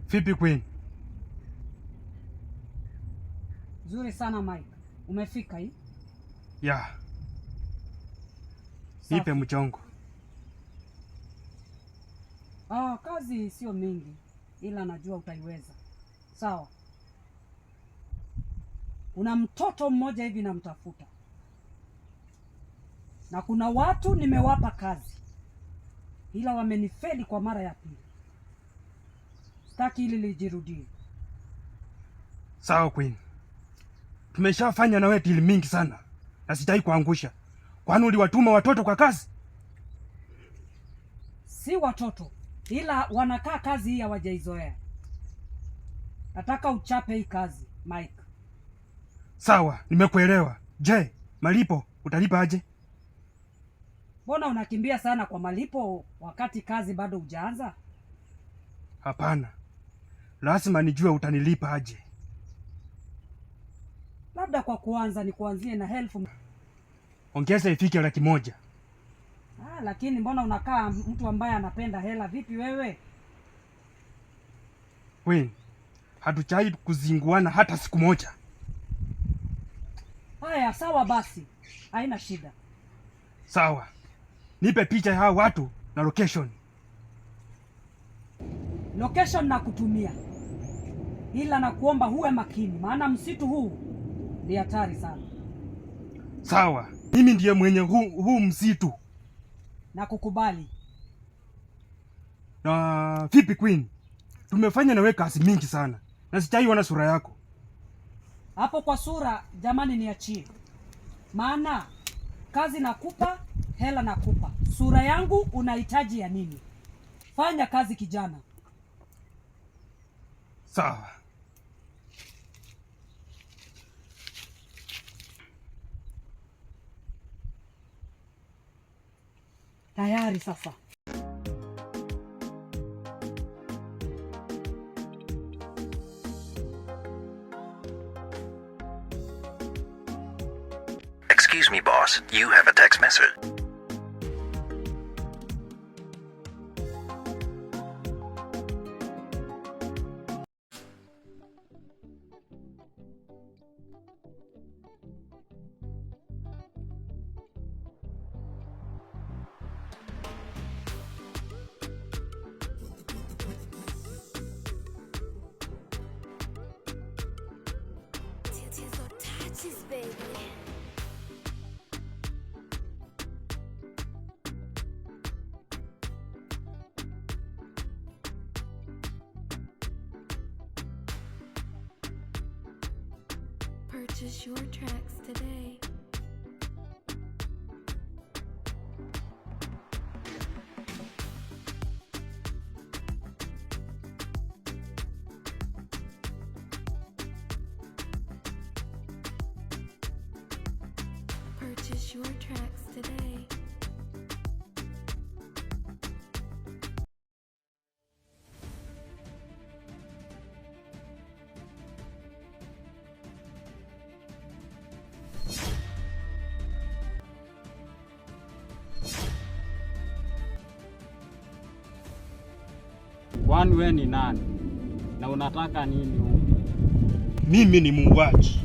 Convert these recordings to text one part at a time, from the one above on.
Vipi Queen? Nzuri sana Mike. Umefika hii? Ya. Nipe mchongo. Kazi sio mingi ila najua utaiweza. Sawa. Kuna mtoto mmoja hivi namtafuta. Na kuna watu nimewapa kazi. Ila wamenifeli kwa mara ya pili. Sitaki hili lijirudie. Sawa Queen. Tumeshafanya na wewe deal mingi sana. Na sitaki kuangusha. Kwani uliwatuma watoto kwa kazi? Si watoto, ila wanakaa kazi hii hawajaizoea. Nataka uchape hii kazi, Mike. Sawa, nimekuelewa. Je, malipo utalipa aje? Mbona unakimbia sana kwa malipo wakati kazi bado hujaanza? Hapana. Lazima nijue utanilipa aje. Labda kwa kuanza ni kuanzie na elfu. Ongeza ifike 100,000. Lakini mbona unakaa mtu ambaye anapenda hela vipi wewe? Queen, hatuchai kuzinguana hata siku moja. Haya, sawa basi. Haina shida. Sawa. Nipe picha ya hao watu na location. Location na kutumia. Ila nakuomba huwe makini, maana msitu huu ni hatari sana. Sawa. Mimi ndiye mwenye huu msitu. Na kukubali. Na vipi Queen? Tumefanya na wewe kazi mingi sana. Na sitaiona sura yako. Hapo kwa sura, jamani niachie. Maana kazi nakupa, hela nakupa. Sura yangu unahitaji ya nini? Fanya kazi kijana. Sawa. Tayari sasa. Excuse me, boss. You have a text message. Baby. Purchase your tracks today. Purchase your tracks today. Kwani wewe ni nani? Na unataka nini huko? Mimi ni muuaji.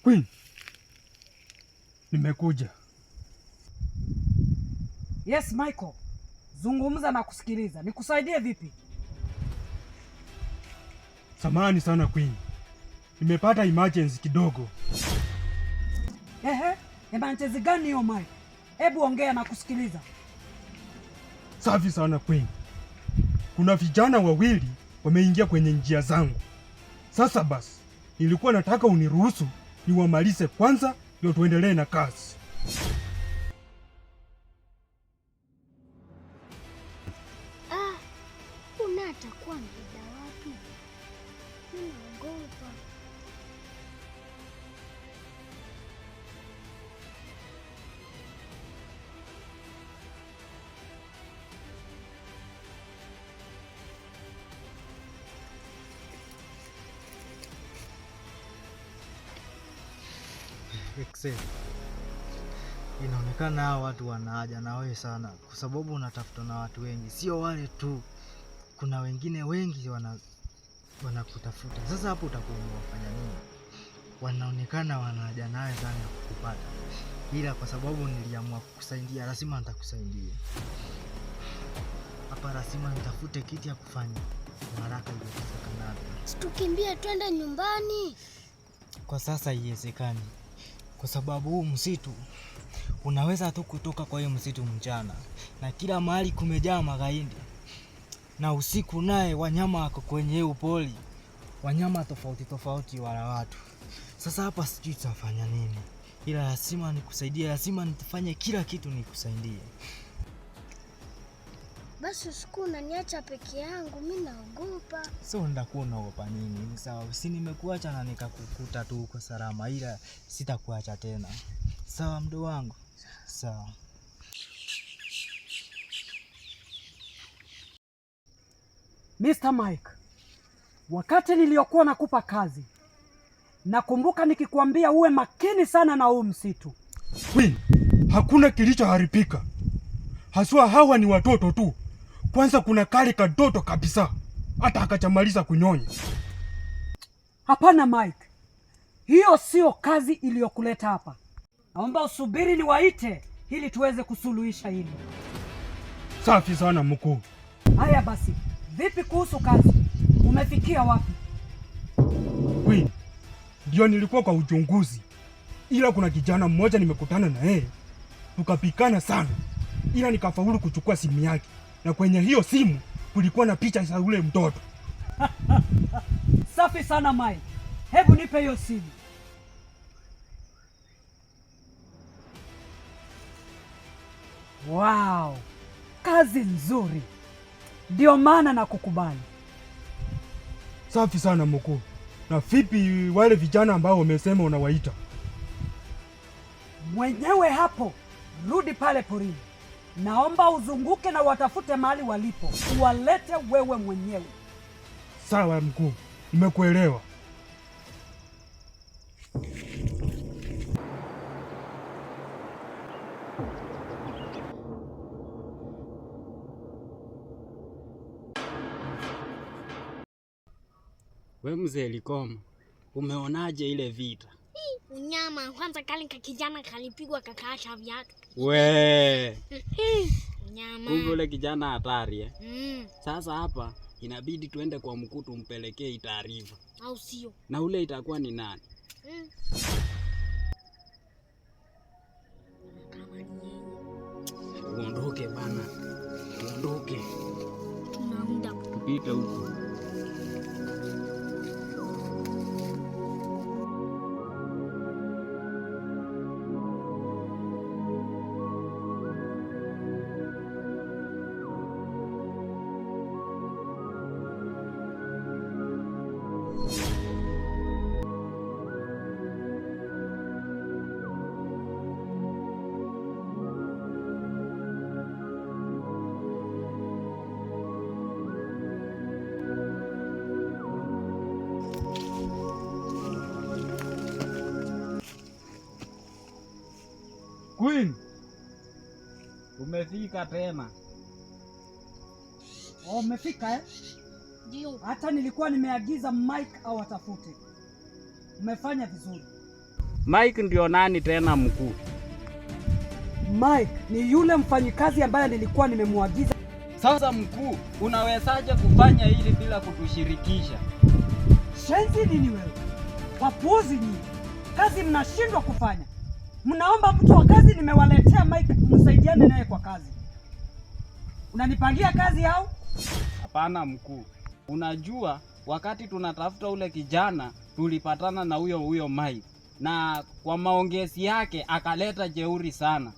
Queen, nimekuja. Yes, Michael. Zungumza na kusikiliza. Nikusaidie vipi? Samahani sana Queen. Nimepata emergency kidogo. Emergency gani hiyo Mike? Hebu ongea na kusikiliza. Safi sana Queen. Kuna vijana wawili wameingia kwenye njia zangu. Sasa basi, nilikuwa nataka uniruhusu niwamalize kwanza ndio tuendelee na kazi. Unatakuwa mjida wapi? Ninaogopa. Excel. Inaonekana hao watu wana haja na wewe sana, kwa sababu unatafuta na watu wengi, sio wale tu. Kuna wengine wengi wanakutafuta. Sasa hapo utakuwa unafanya nini? Wanaonekana wana haja nawe sana ya kukupata, ila kwa sababu niliamua kukusaidia, lazima nitakusaidia. Hapa lazima nitafute kitu ya kufanya haraka iwezekanavyo. Tukimbie twende nyumbani. Kwa sasa haiwezekani, kwa sababu huu msitu unaweza tu kutoka kwa hiyo msitu mchana, na kila mahali kumejaa magaidi, na usiku naye wanyama wako kwenye upoli, wanyama tofauti tofauti wala watu. Sasa hapa sijui tutafanya nini, ila lazima nikusaidie, lazima nitafanye kila kitu nikusaidie. Basi usiku unaniacha peke yangu, mimi naogopa. So ndakuwa unaogopa nini? Sawa, si nimekuacha na nikakukuta tu uko salama, ila sitakuacha tena. Sawa mdo wangu? Sawa. Mr. Mike, wakati niliyokuwa nakupa kazi, nakumbuka nikikwambia uwe makini sana na huu msitu. Queen, hakuna kilichoharibika. Haswa hawa ni watoto tu. Kwanza kuna kale kadoto kabisa, hata akachamaliza kunyonya. Hapana Mike, hiyo sio kazi iliyokuleta hapa. Naomba usubiri niwaite ili tuweze kusuluhisha hili. Safi sana mkuu. Haya basi, vipi kuhusu kazi? Umefikia wapi? Queen, ndio nilikuwa kwa uchunguzi, ila kuna kijana mmoja nimekutana na yeye, tukapikana sana, ila nikafaulu kuchukua simu yake, na kwenye hiyo simu kulikuwa na picha za yule mtoto. Safi sana Mike, hebu nipe hiyo simu. Wow, kazi nzuri, ndio maana na kukubali. Safi sana mkuu. Na vipi wale vijana ambao wamesema unawaita? Mwenyewe hapo, rudi pale porini. Naomba uzunguke na watafute mahali walipo, uwalete wewe mwenyewe. Sawa mkuu, nimekuelewa. We mzee Likoma, umeonaje ile vita? Unyama, kwanza kale kijana kalipigwa kakaacha viatu. We. Unyama. Kumbe ule kijana hatari Sasa hapa inabidi tuende kwa mkuu tumpelekee taarifa. Au sio? Na ule itakuwa ni nani? Uondoke bana. Uondoke. Tuna muda. Tupite huko. Queen, umefika tena. Oh, umefika Ndio. Hata nilikuwa nimeagiza Mike au atafute. Umefanya vizuri. Mike ndio nani tena mkuu? Mike ni yule mfanyikazi ambaye nilikuwa nimemwagiza. Sasa mkuu, unawezaje kufanya hili bila kutushirikisha? Shenzi nini wewe? Wapuuzi nyinyi. Kazi mnashindwa kufanya. Mnaomba mtu wa kazi, nimewaletea Mike msaidiane naye kwa kazi. Unanipangia kazi au? Hapana mkuu. Unajua wakati tunatafuta ule kijana tulipatana na huyo Mike. Na kwa maongezi yake akaleta jeuri sana.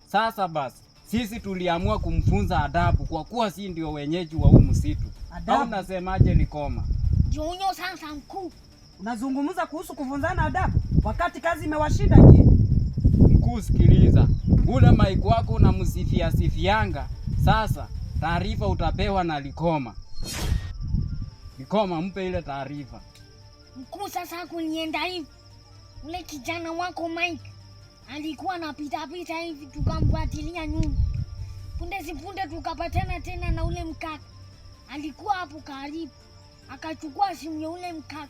Sasa basi sisi tuliamua kumfunza adabu kwa kuwa si ndio wenyeji wa huu msitu. Au unasemaje Likoma? Jonyo sasa mkuu. Unazungumza kuhusu kufunzana adabu wakati kazi imewashinda nyie? Mkuu sikiliza. Ule Mike wako unamsifia sifianga. Sasa taarifa utapewa na Likoma. Likoma mpe ile taarifa. Mkuu sasa kunienda hivi. Ule kijana wako Mike alikuwa anapita hivi, tukamfuatilia nyuma. Punde si punde tukapatana tena na ule mkaka. Alikuwa hapo karibu. Akachukua simu ya ule mkaka.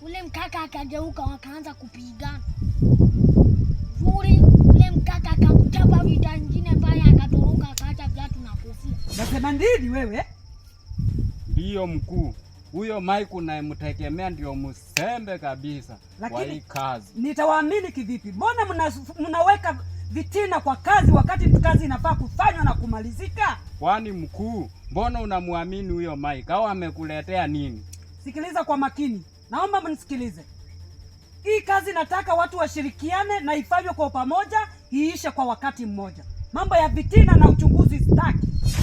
Ule mkaka akageuka, wakaanza kupigana. Ule mkaka akamchapa vita nyingine mbaya, akatoroka akaacha viatu na kofia. Nasema ndini wewe? Ndio mkuu. Huyo Mike unayemtegemea ndio msembe kabisa kwa hii kazi. Nitawaamini kivipi? Mbona mnaweka vitina kwa kazi wakati kazi inafaa kufanywa na kumalizika? Kwani mkuu, mbona unamwamini huyo Mike? Au amekuletea nini? Sikiliza kwa makini. Naomba mnisikilize. Hii kazi nataka watu washirikiane na ifanywe kwa pamoja, iishe kwa wakati mmoja. Mambo ya vitina na uchunguzi sitaki.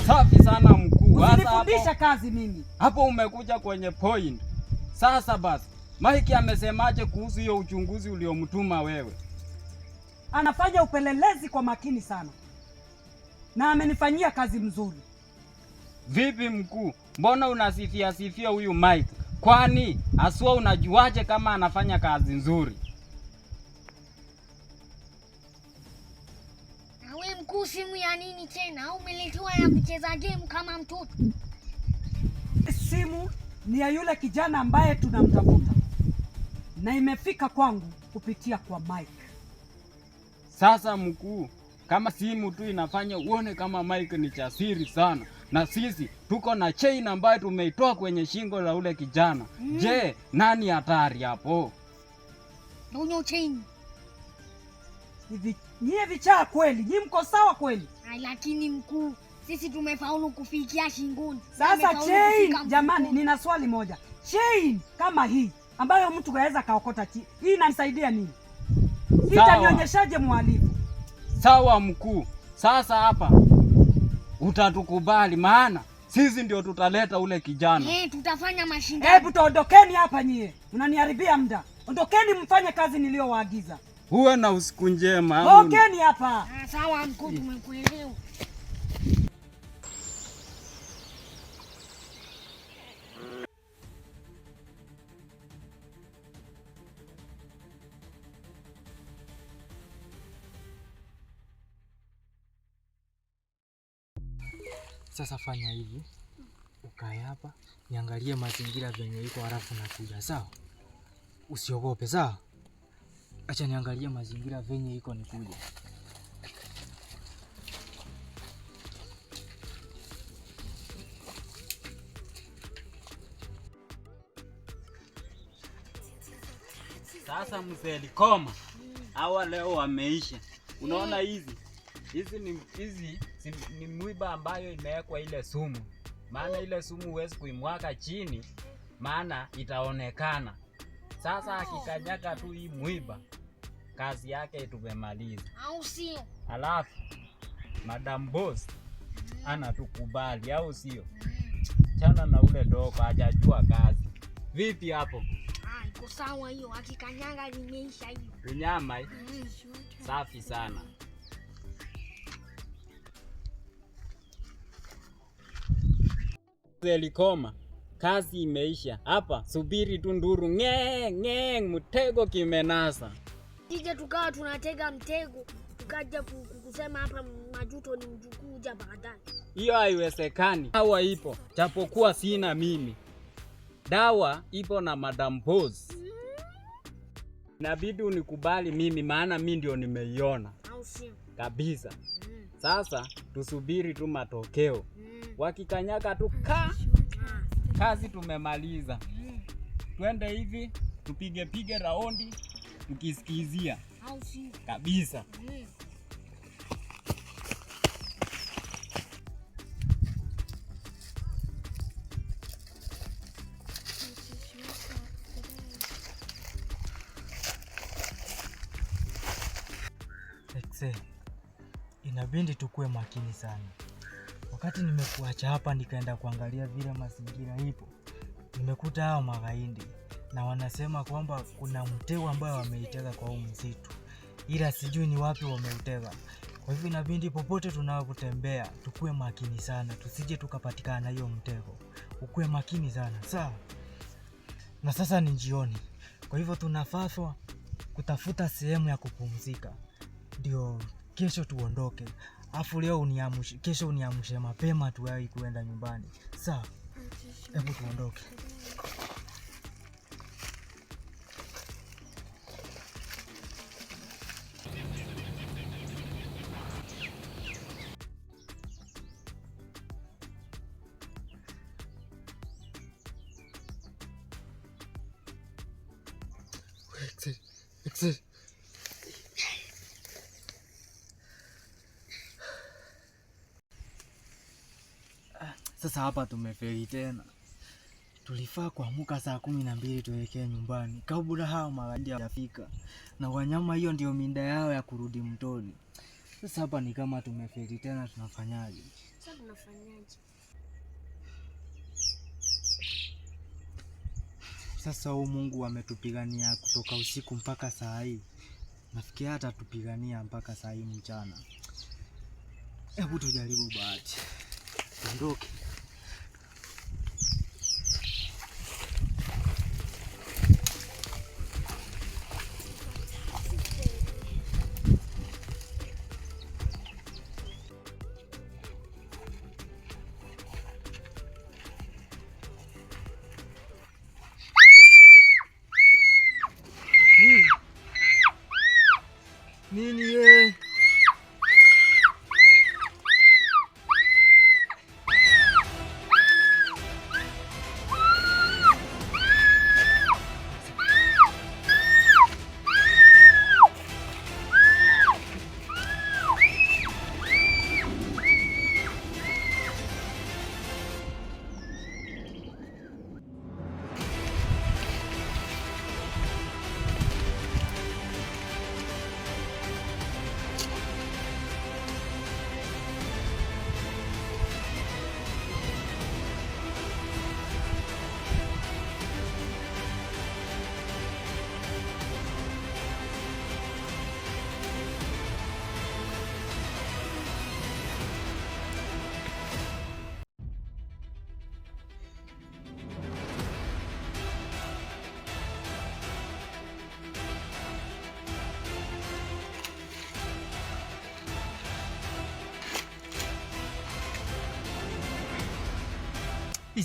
Safi sana mkuu. Usinifundisha kazi mimi. Hapo umekuja kwenye point. Sasa basi, Mike amesemaje kuhusu hiyo uchunguzi uliomtuma wewe? Anafanya upelelezi kwa makini sana. Na amenifanyia kazi mzuri. Vipi mkuu? Mbona unasifia huyu Mike? Kwani aswa unajuaje kama anafanya kazi nzuri? Nawe mkuu, simu ya nini tena? Au umeletewa ya kucheza game kama mtoto? Simu ni ya yule kijana ambaye tunamtafuta. Na imefika kwangu kupitia kwa Mike. Sasa mkuu, kama simu tu inafanya uone kama Mike ni jasiri sana. Na sisi tuko na chain ambayo tumeitoa kwenye shingo la ule kijana. Je, nani hatari hapo? Donyo chain. Nyie vichaa kweli? Nyie mko sawa kweli? Lakini mkuu, sisi tumefaulu kufikia shingoni. Sasa chain, jamani, nina swali moja. Chain kama hii ambayo mtu kaweza kaokota hii inanisaidia nini? Itanionyeshaje mhalifu? Sawa mkuu. Sasa hapa utatukubali maana sisi ndio tutaleta ule kijana. Tutafanya mashindano. Hebu tuondokeni hapa nyie. Unaniharibia muda. Ondokeni mfanye kazi niliyowaagiza. Uwe na usiku njema. Ondokeni hapa. Sawa mkuu, tumekuelewa. Sasa fanya hivi. Ukae hapa, niangalie mazingira venye iko halafu nakuja, sawa? Usiogope, sawa? Acha niangalie mazingira venye iko nikuja. Sasa mzee Likoma, hawa leo wameisha. Unaona hizi ni mwiba ambayo imewekwa ile sumu. Maana ile sumu huwezi kuimwaka chini, maana itaonekana. Sasa akikanyaka tu hii mwiba, kazi yake tumemaliza. Au sio? Alafu Madam Boss anatukubali, au sio? Chana na ule dogo hajajua kazi. Vipi hapo? Iko sawa hiyo, akikanyanga limeisha hiyo. Unyama hii? Safi sana. Likoma, kazi imeisha. Hapa subiri tu nduru ngeng mtego kimenasa. Tije tukawa tunatega mtego, tukaja kusema hapa Majuto ni mjukuu ja baadaye. Hiyo haiwezekani. Dawa ipo, japokuwa sina mimi. Dawa ipo na Madam Boss. inabidi unikubali mimi, maana mimi ndio nimeiona Au sio? kabisa. Sasa tusubiri tu matokeo. Wakikanyaka tu kazi tumemaliza. Twende hivi tupige raundi tukisikizia. Au sio? Kabisa. Inabidi tukue makini sana. Wakati nimekuacha hapa nikaenda kuangalia vile mazingira ipo, nimekuta hao magaidi na wanasema kwamba kuna mtego ambao wameitega kwa huu msitu, ila sijui ni wapi wameutega. Kwa hivyo inabidi popote tunapotembea tukue makini sana, tusije tukapatikana na hiyo mtego. Ukue makini sana, sawa? Na sasa ni jioni, kwa hivyo tunafaswa kutafuta sehemu ya kupumzika ndio kesho tuondoke. Afu leo kesho uniamshe mapema tuwahi kuenda nyumbani. Sawa? Hebu tuondoke. Sasa hapa tumefeli tena. Tulifaa kuamka saa 12 tuelekee nyumbani kabla hao magaidi hawajafika. Na wanyama hiyo ndio minda yao ya kurudi mtoni. Sasa hapa ni kama tumefeli tena, tunafanyaje? Sasa tunafanyaje? Sasa huu Mungu ametupigania kutoka usiku mpaka saa hii. Nafikia hata tupigania mpaka saa hii mchana. Hebu tujaribu bahati. Ondoke. Nini ye?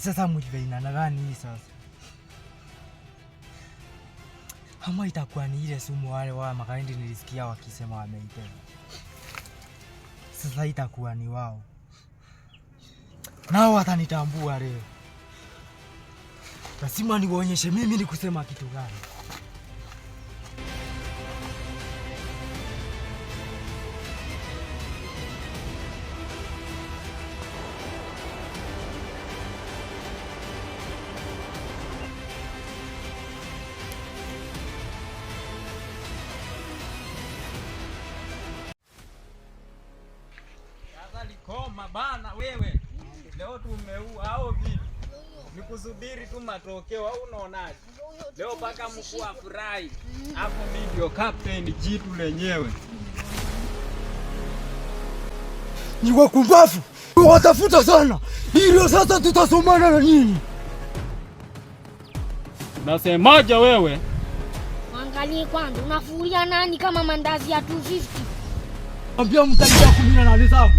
Sasa mliveina na gani hii sasa? Ama itakuwa ni ile sumu wale wa magaidi nilisikia wakisema wameitega. Sasa itakuwa ni wao. Nao watanitambua leo. Lazima niwaonyeshe mimi ni kusema kitu gani. Koma bana wewe. Leo tumeua hao vipi? Nikusubiri tu matokeo au unaonaje? Leo paka mkuu afurahi. Hapo video captain jitu lenyewe. Ni wakumbavu. Watafuta sana. Hilo sasa tutasomana na nini? Unasemaje wewe? Angalie kwanza, unafuria nani kama mandazi ya 250? Ambia mtalia 18 zangu.